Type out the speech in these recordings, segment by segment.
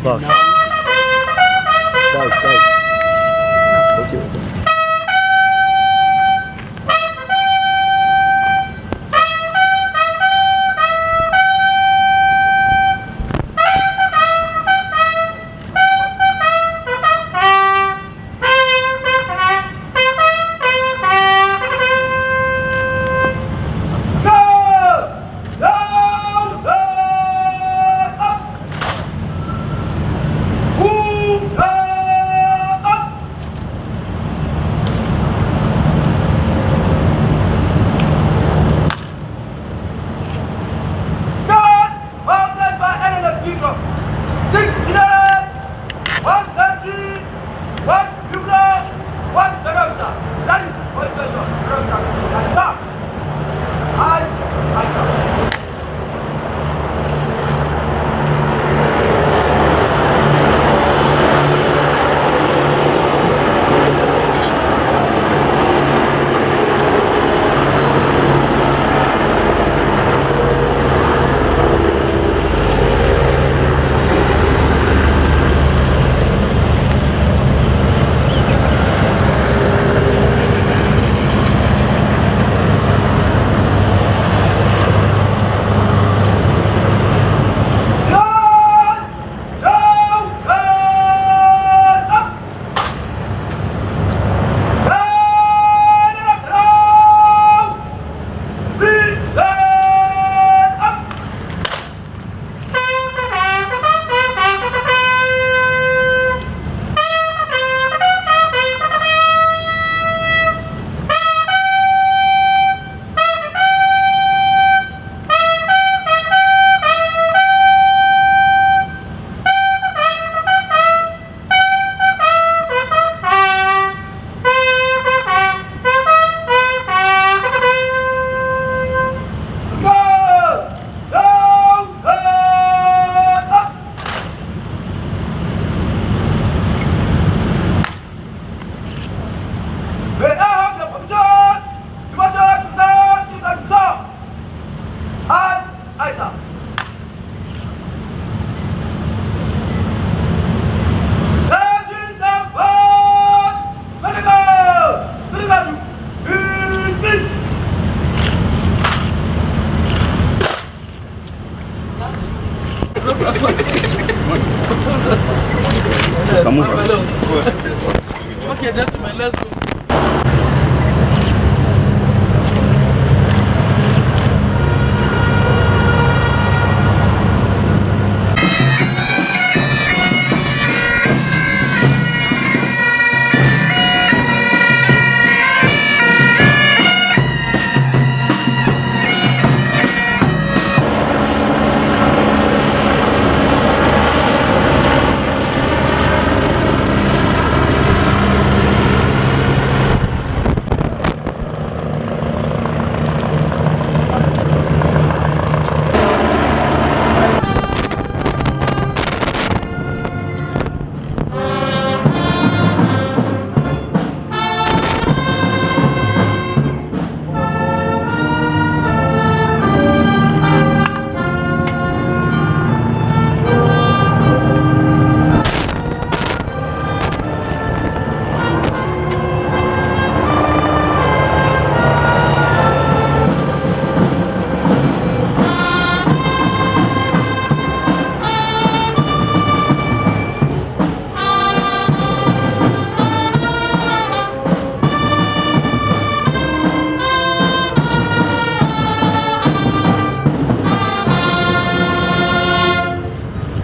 Back. Guys. Okay. Okay, gentlemen, let's go.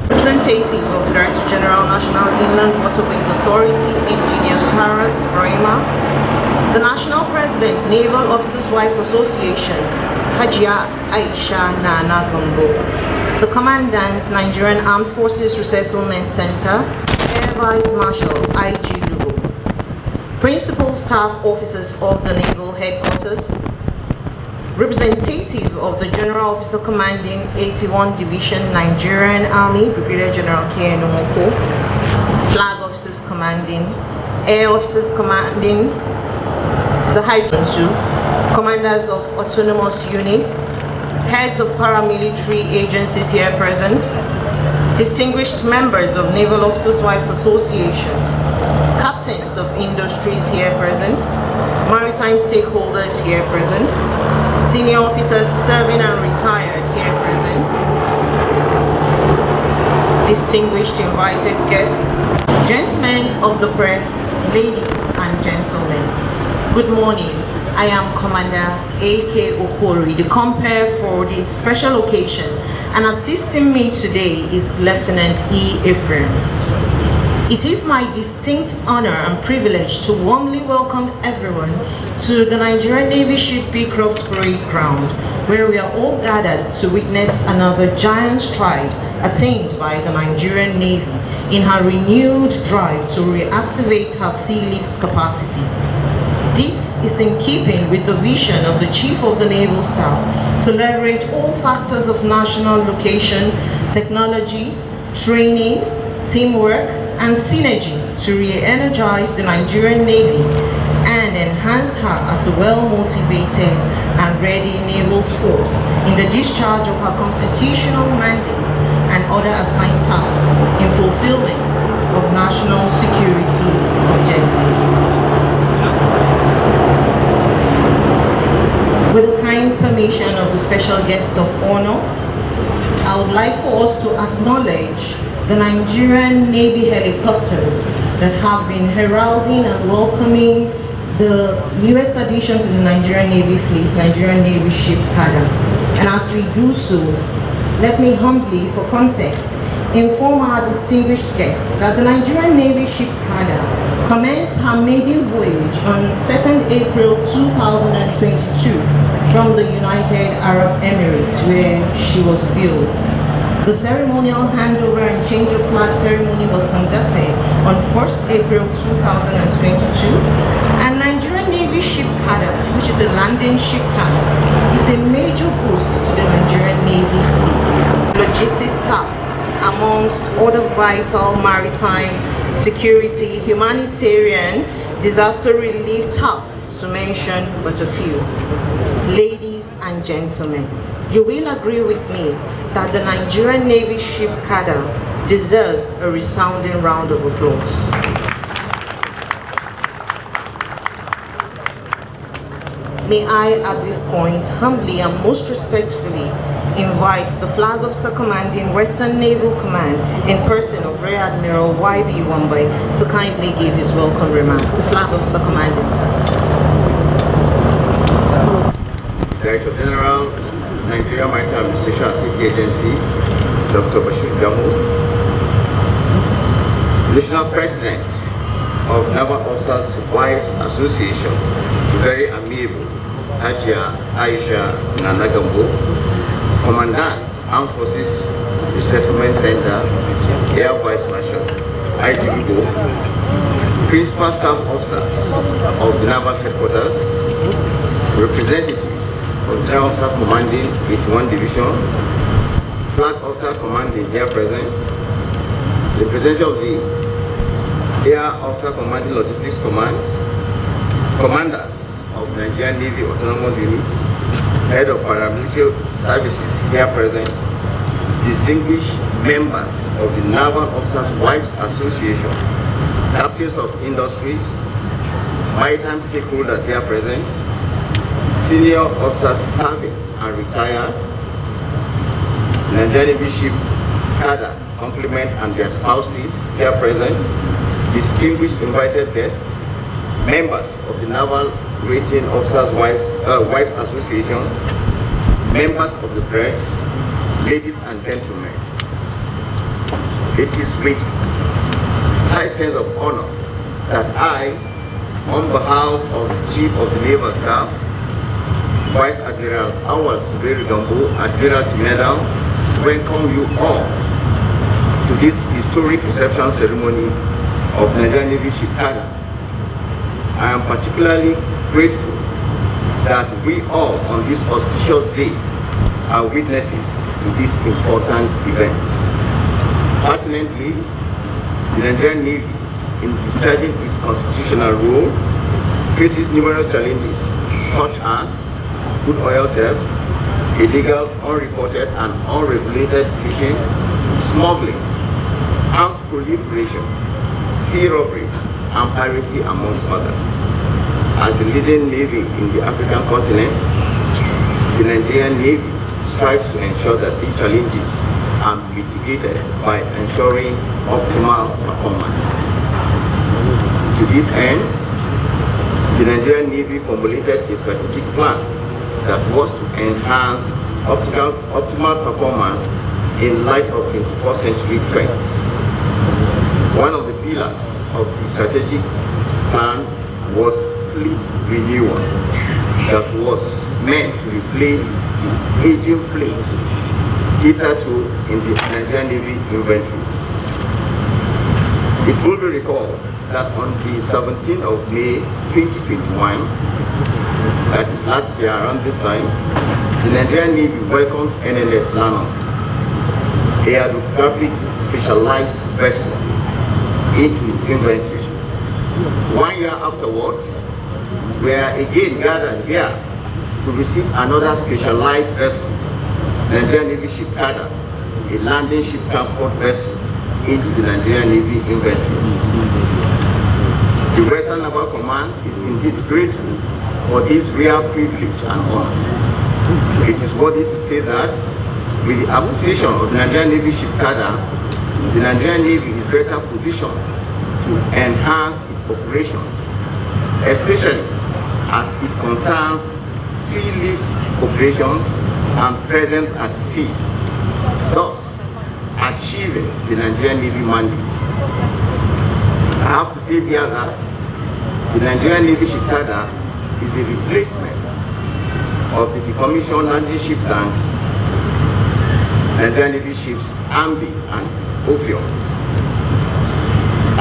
Representative of the Director General National Inland Waterways Authority, Engineer Sarat Brahima, the National President's Naval Officers' Wives Association, Hajia Aisha Nana GAMBO, the Commandant, Nigerian Armed Forces Resettlement Center, Air Vice Marshal IG Lugo, Principal Staff Officers of the Naval Headquarters, representative of the General Officer Commanding 81 Division Nigerian Army, Brigadier General K. Nomoko, Flag Officers Commanding, Air Officers Commanding, the Hydrogen, Commanders of Autonomous Units, Heads of Paramilitary Agencies here present, distinguished members of Naval Officers' Wives Association, captains of industries here present, maritime stakeholders here present, senior officers serving and retired here present, distinguished invited guests, gentlemen of the press, ladies and gentlemen, good morning. I am Commander A.K. Okori, the compere for this special occasion, and assisting me today is Lieutenant E. Ephraim. It is my distinct honor and privilege to warmly welcome everyone to the Nigerian Navy Ship Beecroft Parade Ground, where we are all gathered to witness another giant stride attained by the Nigerian Navy in her renewed drive to reactivate her sea lift capacity. This is in keeping with the vision of the Chief of the Naval Staff to leverage all factors of national location, technology, training, teamwork, and synergy to re-energize the Nigerian Navy and enhance her as a well-motivated and ready naval force in the discharge of her constitutional mandate and other assigned tasks in fulfillment of national security objectives. With the kind permission of the special guests of honor, I would like for us to acknowledge the Nigerian Navy helicopters that have been heralding and welcoming the newest addition to the Nigerian Navy fleet, Nigerian Navy Ship Kada. And as we do so, let me humbly, for context, inform our distinguished guests that the Nigerian Navy Ship Kada commenced her maiden voyage on 2nd April 2022 from the United Arab Emirates, where she was built. The ceremonial handover and change of flag ceremony was conducted on 1st April 2022, and Nigerian Navy Ship Kada, which is a landing ship tank, is a major boost to the Nigerian Navy fleet. Logistics tasks, amongst other vital maritime, security, humanitarian, disaster relief tasks, to mention but a few. Ladies and gentlemen, you will agree with me that the Nigerian Navy Ship Kada deserves a resounding round of applause. May I, at this point, humbly and most respectfully invite the Flag Officer Commanding Western Naval Command in person of Rear Admiral Y.B. Wambai to kindly give his welcome remarks. The Flag Officer Commanding, sir. Director General, Nigerian Maritime Administration and Safety Agency, Dr. Bashir Gambo, National President of Naval Officers Wives Association, very amiable, Hajia Aisha Nana Gambo, Commandant, Armed Forces Resettlement Center, Air Vice Marshal, IGBO, Principal Staff Officers of the Naval Headquarters, Representative of General Officer Commanding 81 Division, Flag Officer Commanding here present, representative of the Air Officer Commanding Logistics Command, commanders of Nigerian Navy Autonomous Units, Head of Paramilitary Services here present, distinguished members of the Naval Officers Wives Association, captains of industries, maritime stakeholders here present, senior officers serving and retired, Nigerian Navy Ship Kada complement and their spouses here present, distinguished invited guests, members of the Naval Rating Officers Wives Association, members of the press, ladies and gentlemen. It is with high sense of honor that I, on behalf of the Chief of the Naval Staff, Vice Admiral Awal Suberi Gambo, Admiralty Medal, welcome you all to this historic reception ceremony of Nigerian Navy Ship Kada. I am particularly grateful that we all on this auspicious day are witnesses to this important event. Pertinently, the Nigerian Navy, in discharging its constitutional role, faces numerous challenges such as crude oil theft, illegal, unreported and unregulated fishing, smuggling, proliferation, sea robbery, and piracy, amongst others. As a leading navy in the African continent, the Nigerian Navy strives to ensure that these challenges are mitigated by ensuring optimal performance. To this end, the Nigerian Navy formulated a strategic plan that was to enhance optimal performance in light of 21st century threats. One of the pillars of the strategic plan was fleet renewal that was meant to replace the aging fleet hitherto in the Nigerian Navy inventory. It will be recalled that on the 17th of May 2021, that is last year around this time, the Nigerian Navy welcomed Nns Kada, a hydrographic specialized vessel, into its inventory. 1 year afterwards, we are again gathered here to receive another specialized vessel, Nigerian Navy ship Kada, a landing ship transport vessel, into the Nigerian Navy inventory. The Western Naval Command is indeed grateful for this rare privilege and honor. It is worthy to say that with the acquisition of the Nigerian Navy ship Kada, the Nigerian Navy is better positioned to enhance its operations, especially as it concerns sea lift operations and presence at sea, thus achieving the Nigerian Navy mandate. I have to say here that the Nigerian Navy ship Kada is a replacement of the decommissioned landing ship tanks, Nigerian Navy ships Ambi and Ophion.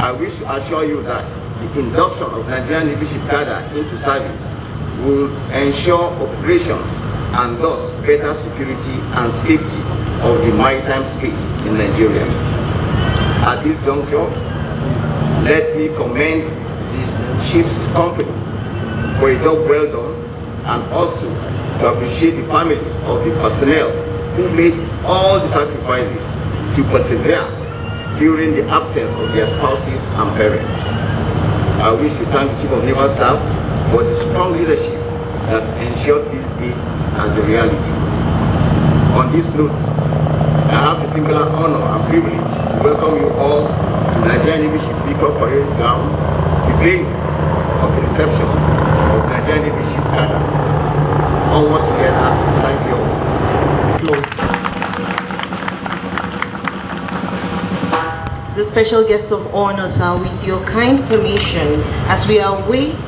I wish to assure you that the induction of Nigerian Navy ship Kada into service will ensure operations and thus better security and safety of the maritime space in Nigeria. At this juncture, let me commend the ship's company for a job well done, and also to appreciate the families of the personnel who made all the sacrifices to persevere during the absence of their spouses and parents. I wish to thank the Chief of Naval Staff for the strong leadership that ensured this day as a reality. On this note, I have the singular honor and privilege to welcome you all to Nigerian Navy Ship Parade Ground, the venue of the reception of Nigerian Navy ship Kada. Almost together, thank you all. Close. The special guest of honor, sir, with your kind permission, as we await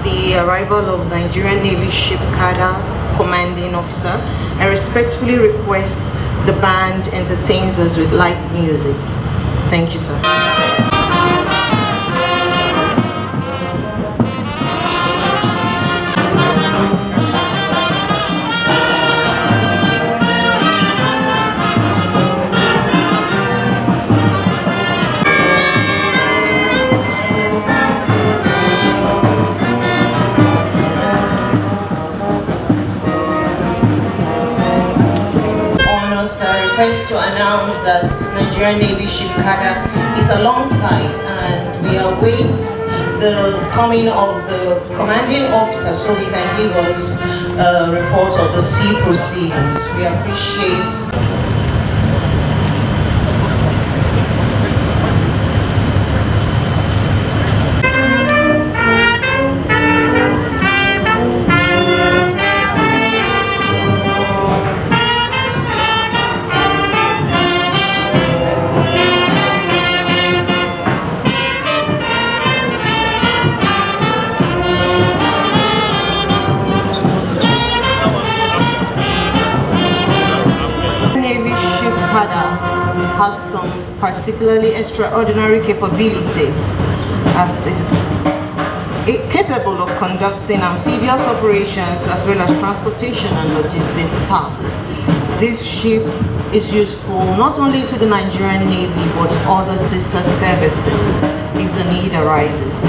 the arrival of Nigerian Navy ship Kada's commanding officer, I respectfully request the band entertains us with light music. Thank you, sir. To announce that Nigerian Navy ship Kada is alongside, and we await the coming of the commanding officer so he can give us a report of the sea proceedings. We appreciate. Has some particularly extraordinary capabilities, as it is capable of conducting amphibious operations as well as transportation and logistics tasks. This ship is useful not only to the Nigerian Navy but other sister services if the need arises.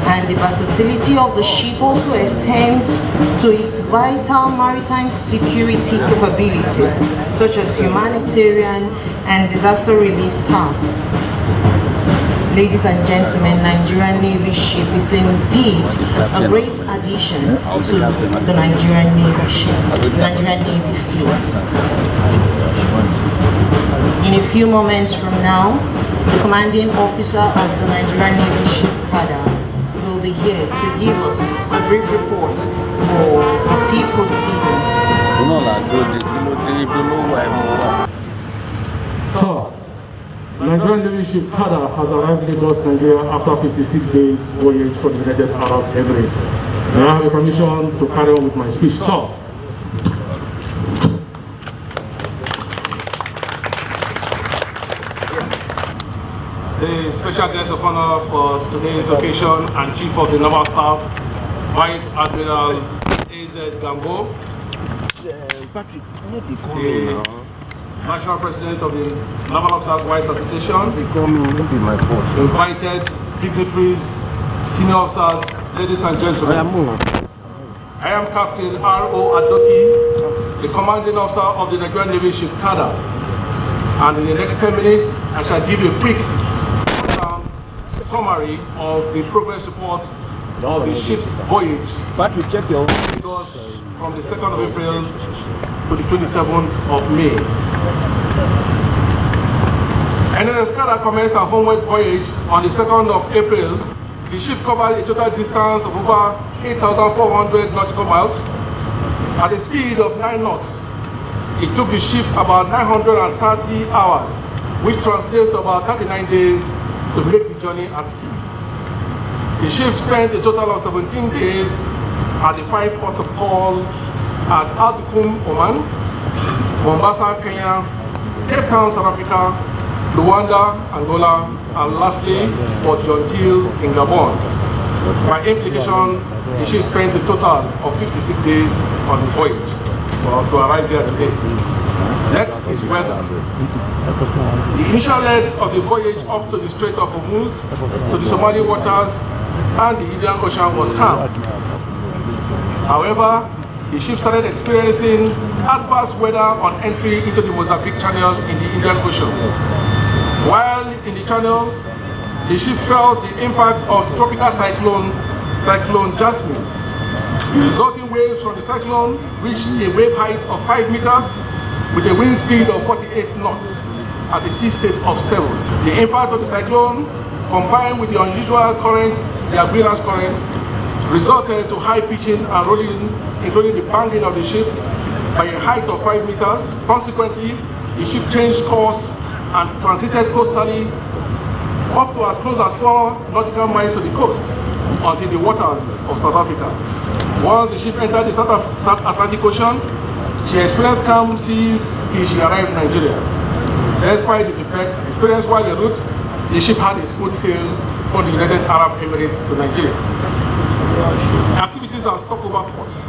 And the versatility of the ship also extends to its vital maritime security capabilities, such as humanitarian and disaster relief tasks. Ladies and gentlemen, Nigerian Navy ship is indeed a great addition to the Nigerian Navy ship, Nigerian Navy fleet. In a few moments from now, the commanding officer of the Nigerian Navy ship Kada will be here to give us a brief report of the sea proceedings. So, Nigerian Navy ship Kada has arrived in Lagos, Nigeria after 56 days voyage for the United Arab Emirates. May I have a permission to carry on with my speech, sir? The special guest of honor for today's occasion and Chief of the Naval Staff, Vice Admiral AZ GAMBO, the National President of the Naval Officers Wives Association, invited dignitaries, senior officers, ladies and gentlemen. I am Captain R.O. Adoki, the commanding officer of the Nigerian Navy ship Kada, and in the next 10 minutes I shall give you a quick summary of the progress report of the ship's voyage Lagos from the 2nd of April to the 27th of May. Nns Kada commenced her homeward voyage on the 2nd of April. The ship covered a total distance of over 8,400 nautical miles at a speed of 9 knots. It took the ship about 930 hours, which translates to about 39 days to make the journey at sea. The ship spent a total of 17 days at the 5 ports of call at Al-Dukum, Oman, Mombasa, Kenya, Cape Town, South Africa, Luanda, Angola, and lastly, Port Gentil in Gabon. By implication, the ship spent a total of 56 days on the voyage to arrive there today. Next is weather. The initial legs of the voyage up to the Strait of Hormuz, to the Somali waters, and the Indian Ocean was calm. However, the ship started experiencing adverse weather on entry into the Mozambique Channel in the Indian Ocean. While in the channel, the ship felt the impact of tropical cyclone Jasmine. The resulting waves from the cyclone reached a wave height of 5 meters with a wind speed of 48 knots at a sea state of 7. The impact of the cyclone, combined with the unusual current, the ADMIRAL's current, resulted to high pitching and rolling, including the banging of the ship by a height of 5 meters. Consequently, the ship changed course and transited coastally up to as close as 4 nautical miles to the coast until the waters of South Africa. Once the ship entered the South Atlantic Ocean, she experienced calm seas till she arrived in Nigeria. Despite the defects experienced while en route, the ship had a smooth sail from the United Arab Emirates to Nigeria. Activities and stopover ports.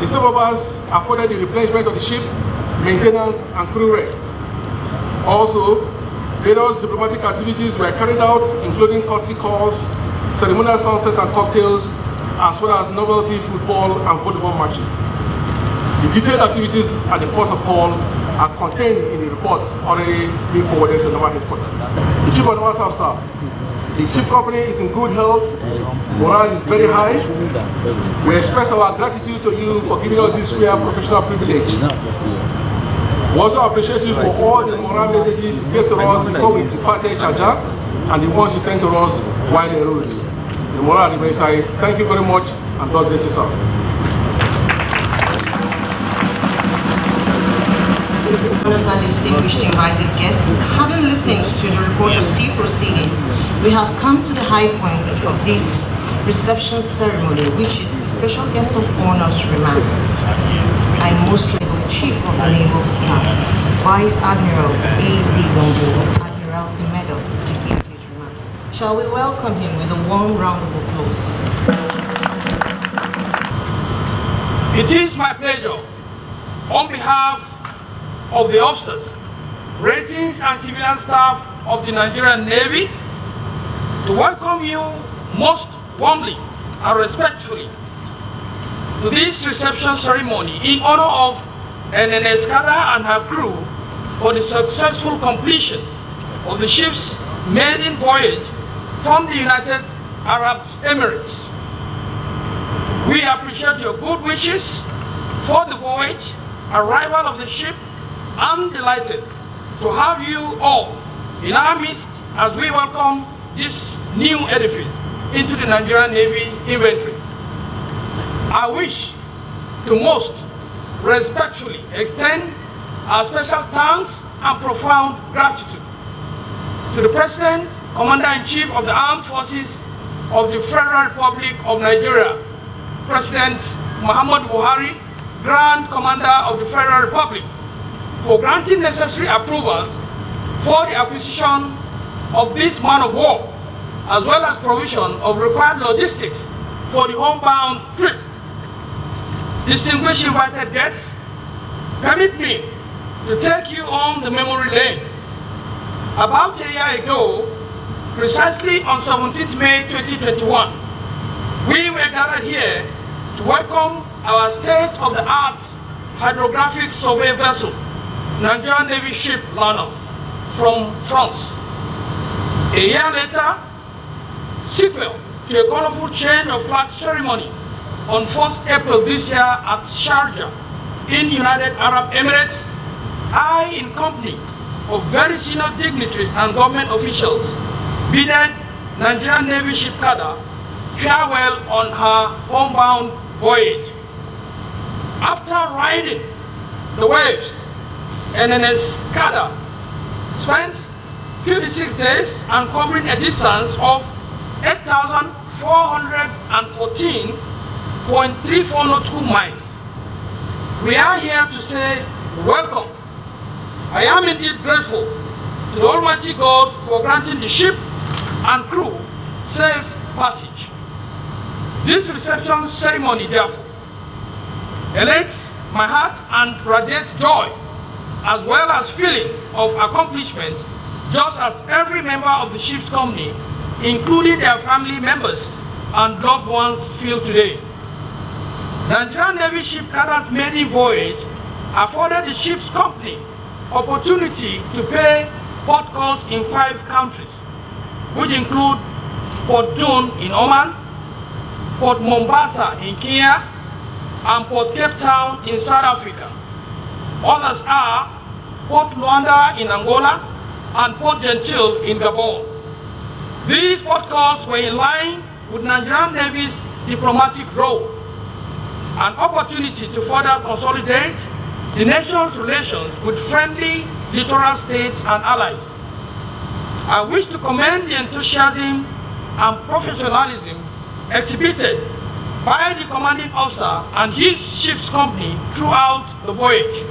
The stopovers afforded the replenishment of the ship, maintenance, and crew rest. Also, various diplomatic activities were carried out, including courtesy calls, ceremonial sunset and cocktails, as well as novelty football and volleyball matches. The detailed activities at the ports of call are contained in the report already being forwarded to Naval headquarters. The Chief of Naval Staff, sir, the ship company is in good health, morale is very high. We express our gratitude to you for giving us this rare professional privilege. We also appreciate you for all the moral messages you gave to us before we departed Charger and the ones you sent to us while en route. The moral remains high. Thank you very much and God bless you, sir. Honors and distinguished invited guests, having listened to the report of sea proceedings, we have come to the high point of this reception ceremony, which is the special guest of honor's remarks. I most honorable Chief of the Naval Staff, Vice Admiral A.Z. Gombo, Admiralty Medal, to give his remarks. Shall we welcome him with a warm round of applause? It is my pleasure, on behalf of the officers, ratings, and civilian staff of the Nigerian Navy, to welcome you most warmly and respectfully to this reception ceremony in honor of Nns Kada and her crew for the successful completion of the ship's maiden voyage from the United Arab Emirates. We appreciate your good wishes for the voyage, arrival of the ship, and delighted to have you all in our midst as we welcome this new edifice into the Nigerian Navy inventory. I wish to most respectfully extend our special thanks and profound gratitude to the President, Commander-in-Chief of the Armed Forces of the Federal Republic of Nigeria, President Muhammadu Buhari, Grand Commander of the Federal Republic, for granting necessary approvals for the acquisition of this man of war, as well as provision of required logistics for the homebound trip. Distinguished invited guests, permit me to take you on the memory lane. About a year ago, precisely on 17th May 2021, we were gathered here to welcome our state-of-the-art hydrographic survey vessel, Nigerian Navy ship Lana, from France. A year later, sequel to a colorful change of flag ceremony on 1st April this year at Sharjah in United Arab Emirates, I, in company of very senior dignitaries and government officials, bidded Nigerian Navy ship Kada farewell on her homebound voyage. After riding the waves, Nns Kada spent 56 days and covering a distance of 8,414.34 nautical miles. We are here to say welcome. I am indeed grateful to the Almighty God for granting the ship and crew safe passage. This reception ceremony, therefore, elates my heart and radiates joy, as well as feeling of accomplishment, just as every member of the ship's company, including their family members and loved ones, feel today. Nigerian Navy ship Kada's maiden voyage afforded the ship's company opportunity to pay port calls in 5 countries, which include Port Dune in Oman, Port Mombasa in Kenya, and Port Cape Town in South Africa. Others are Port Luanda in Angola and Port Gentil in Gabon. These port calls were in line with Nigerian Navy's diplomatic role, an opportunity to further consolidate the nation's relations with friendly littoral states and allies. I wish to commend the enthusiasm and professionalism exhibited by the commanding officer and his ship's company throughout the voyage.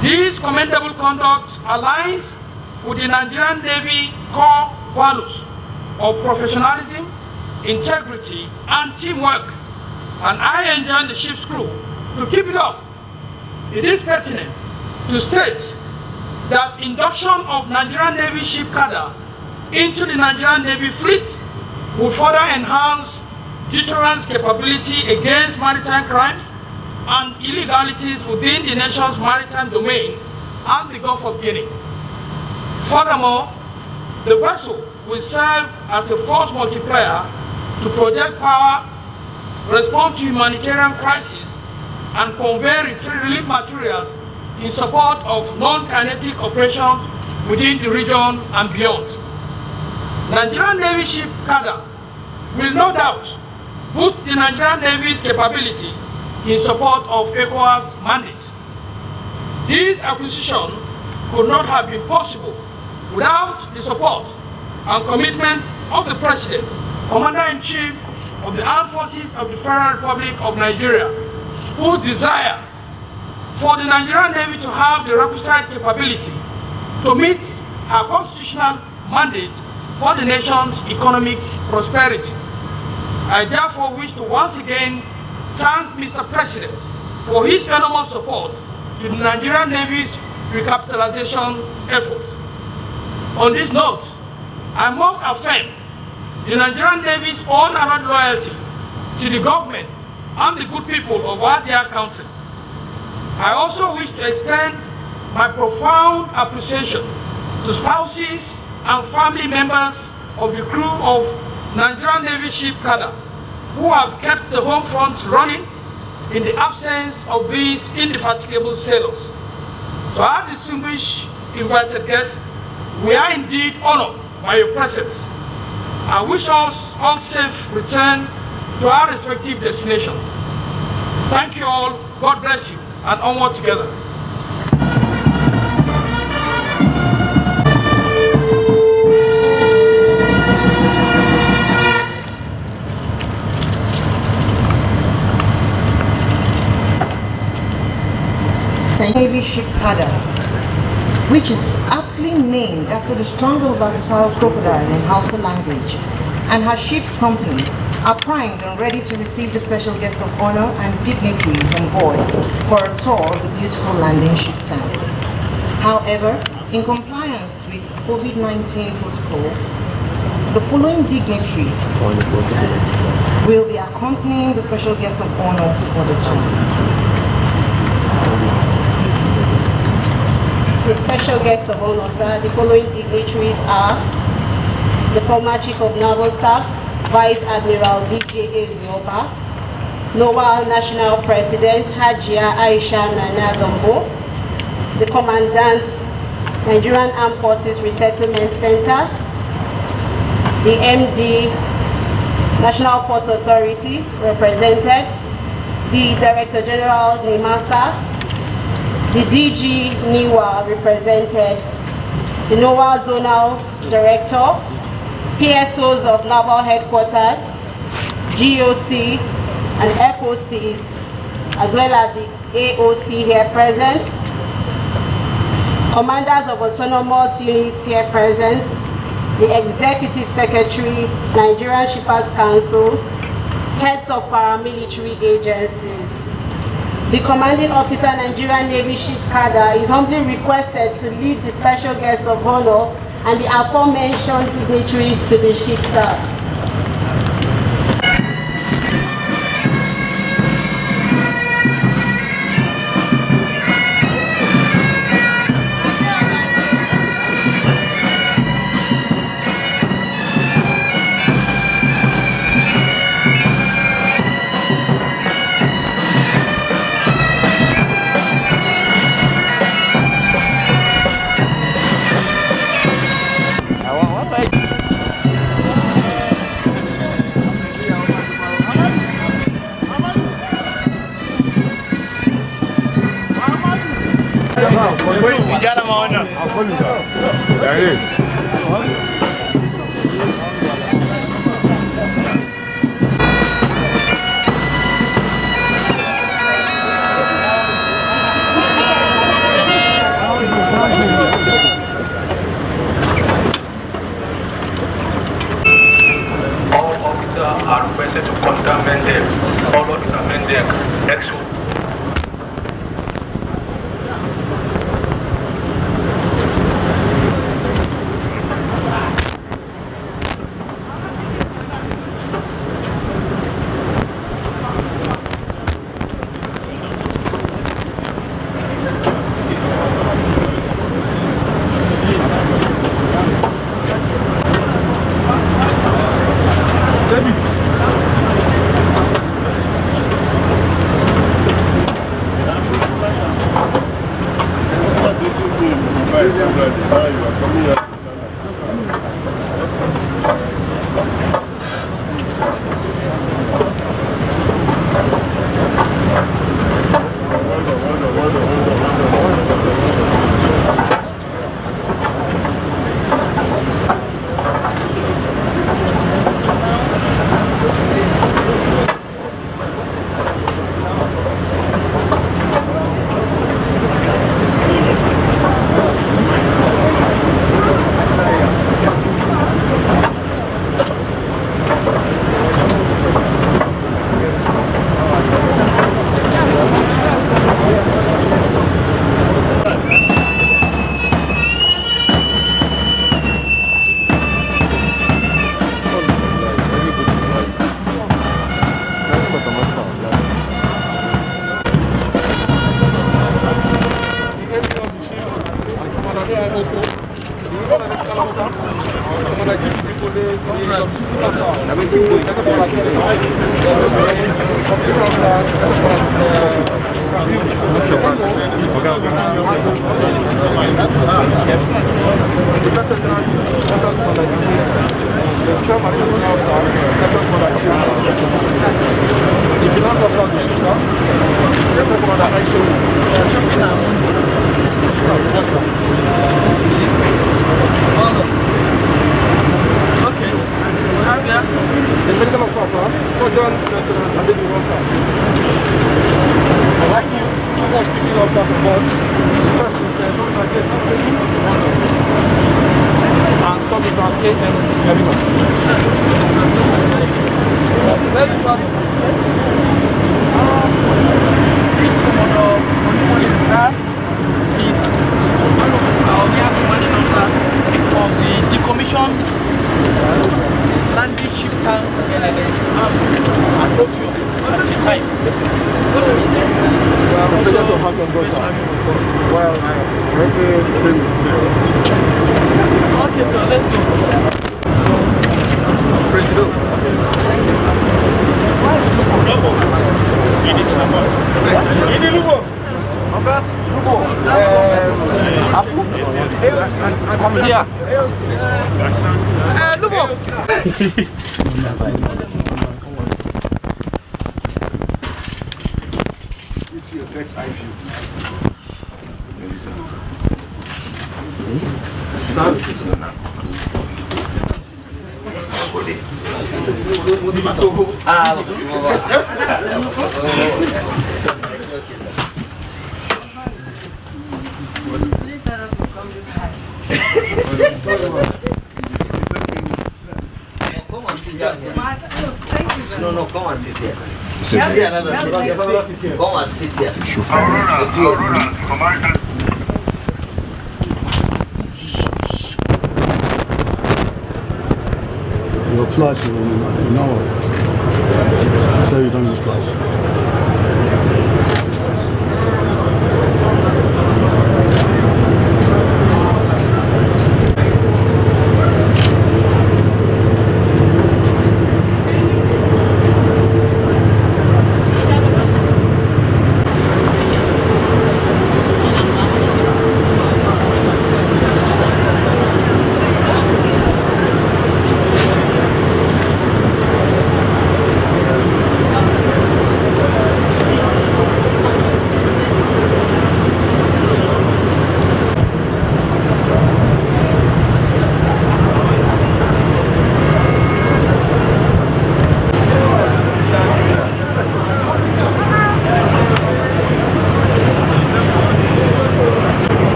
This commendable conduct aligns with the Nigerian Navy core values of professionalism, integrity, and teamwork, and I enjoin the ship's crew to keep it up. It is pertinent to state that induction of Nigerian Navy ship Kada into the Nigerian Navy fleet will further enhance deterrence capability against maritime crimes and illegalities within the nation's maritime domain and the Gulf of Guinea. Furthermore, the vessel will serve as a force multiplier to project power, respond to humanitarian crises, and convey relief materials in support of non-kinetic operations within the region and beyond. Nigerian Navy ship Kada will no doubt boost the Nigerian Navy's capability in support of ECOWAS mandate. This acquisition could not have been possible without the support and commitment of the President, Commander-in-Chief of the Armed Forces of the Federal Republic of Nigeria, whose desire for the Nigerian Navy to have the requisite capability to meet her constitutional mandate for the nation's economic prosperity. I therefore wish to once again thank Mr. President for his enormous support to the Nigerian Navy's recapitalization efforts. On this note, I must affirm the Nigerian Navy's unarmed loyalty to the government and the good people of our dear country. I also wish to extend my profound appreciation to spouses and family members of the crew of Nigerian Navy ship Kada, who have kept the home front running in the absence of these indefatigable sailors. To our distinguished invited guests, we are indeed honored by your presence. I wish us all safe return to our respective destinations. Thank you all, God bless you, and onward together. Navy ship Kada, which is aptly named after the strong and versatile crocodile in Hausa language, and her ship's company are primed and ready to receive the special guest of honor and dignitaries on board for a tour of the beautiful landing ship town. However, in compliance with COVID-19 protocols, the following dignitaries will be accompanying the special guest of honor for the tour. The special guests of honor, sir, the following dignitaries are the former Chief of Naval Staff, Vice Admiral DJ Ziopa, Naval National President Hajia Aisha Nana GAMBO, the Commandant, Nigerian Armed Forces Resettlement Center, the MD, National Ports Authority, represented, the Director General NIMASA, the DG NIWA represented, the NOAA Zonal Director, PSOs of Naval Headquarters, GOC and FOCs, as well as the AOC here present, commanders of autonomous units here present, the Executive Secretary, Nigerian Shippers Council, heads of paramilitary agencies. The commanding officer, Nigerian Navy ship Kada, is humbly requested to lead the special guest of honor and the aforementioned dignitaries to the ship staff. Are requested to contact Mendel, all of the Mendel, EXO. No, come and sit here. See another seat. Come and sit here. Your flash, you know, so you don't use flash.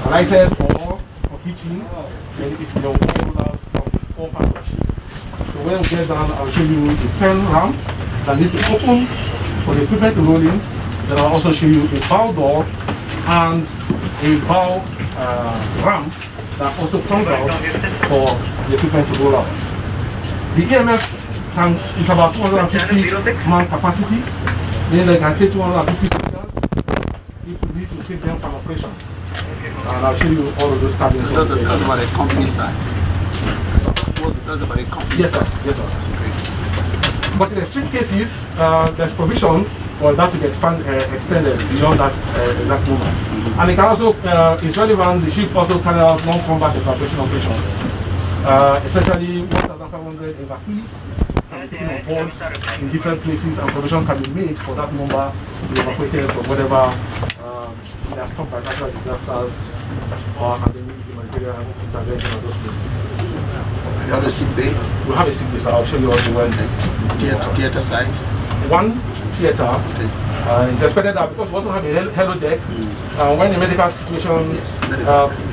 Lighted or heating, and it will roll out from 4 package. So when we get down, I'll show you the 10 ramp that needs to open for the equipment to roll in. Then I'll also show you a bow door and a bow ramp that also comes out for the equipment to roll out. The EMF is about 250 man capacity, means they can take 250 soldiers if we need to take them from operation. And I'll show you all of those cabins. That's about a company size. That's about a company yes, size. Yes, sir. Okay. But in extreme cases, there's provision for that to be extended beyond that exact moment. And it can also, it's relevant, the ship also carry out non-combat evacuation operations. Essentially, 1,500 evacuees can be taken on board in different places, and provisions can be made for that number to be evacuated from whatever they are stopped by natural disasters or and they need humanitarian intervention at those places. You have a sick bay? We have a sick bay, so I'll show you all the one. Theater size? One theater. It's expected that because we also have a hello deck, when the medical situation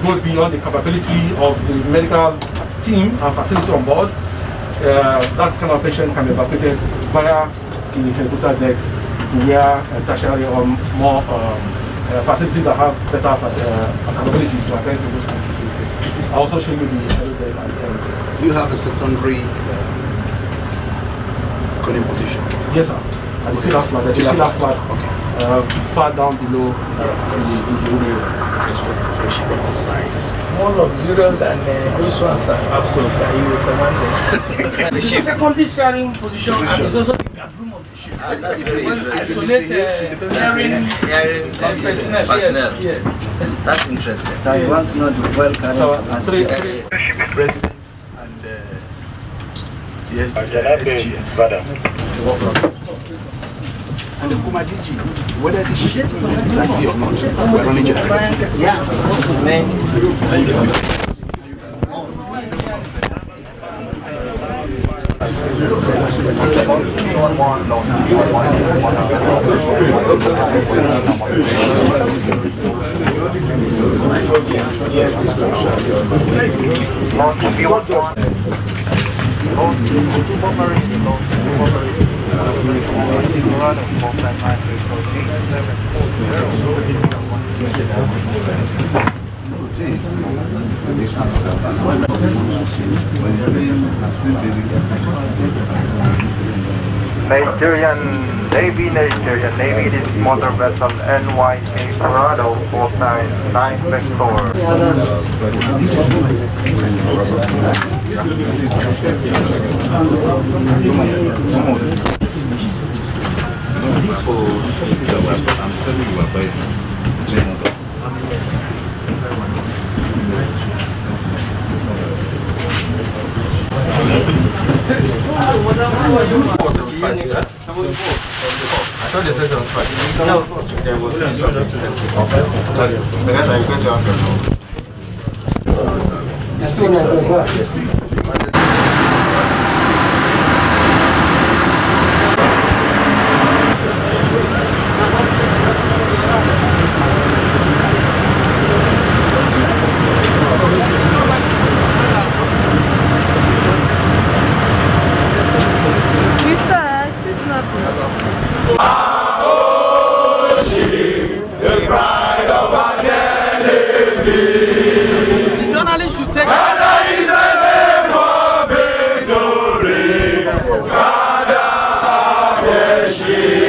goes beyond the capability of the medical team and facility on board, that kind of patient can be evacuated via the helicopter deck to where tertiary or more facilities that have better capabilities to attend to those cases. I'll also show you the hello deck at the end. Do you have a secondary coding position? Yes, sir. And the flat, there's a flat far down below in the area. It's for ship of this size. More luxurious than those ones, sir. Absolutely. That you recommend. It's a secondary steering position and it's also the bedroom of the ship. That's very interesting. Isolate personnel. Yes. That's interesting. So you want to know the welcome President and SGF. And the Kumadiji, whether the ship is anti or not, we're running generator. Yeah. Nigerian Navy, this motor vessel NYA Prado 499 Vector. This for I'm telling you about I thought they said on track. No. There was She